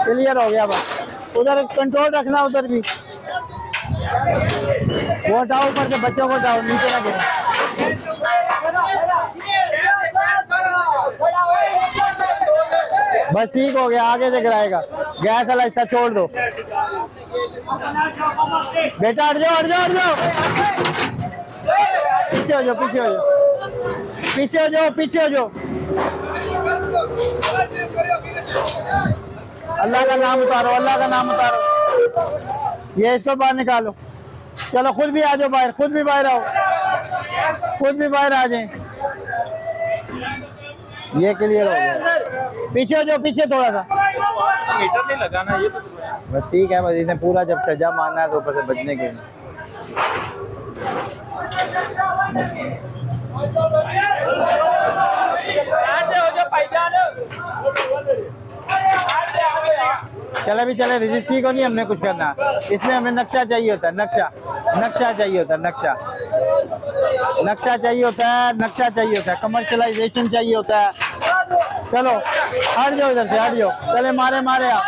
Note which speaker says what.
Speaker 1: Clear हो गया बस। उधर कंट्रोल रखना, उधर भी वो हटाओ, ऊपर से बच्चों को हटाओ, नीचे ना गिरे। बस ठीक हो गया, आगे से गिराएगा। गैस वाला हिस्सा छोड़ दो बेटा, हट जाओ हट जाओ हट जाओ, पीछे हो जाओ पीछे हो जाओ पीछे हो जाओ पीछे हो जाओ। अल्लाह का नाम उतारो, अल्लाह का नाम उतारो। ये इसको बाहर निकालो। चलो खुद भी आ जाओ बाहर, खुद भी बाहर आओ, खुद भी बाहर आ जाए। ये क्लियर हो गया, पीछे हो जाओ, पीछे थोड़ा सा।
Speaker 2: मीटर नहीं लगाना ये तो।
Speaker 1: बस ठीक है, बस इन्हें पूरा जब सजा मारना है तो ऊपर से बचने के लिए। चले भी चले, रजिस्ट्री को नहीं हमने कुछ करना, इसमें हमें नक्शा चाहिए होता है, नक्शा नक्शा चाहिए होता है, नक्शा नक्शा चाहिए होता है, नक्शा चाहिए होता है, कमर्शलाइजेशन चाहिए होता है। चलो हट जाओ इधर से, हट जाओ, चले मारे मारे आप।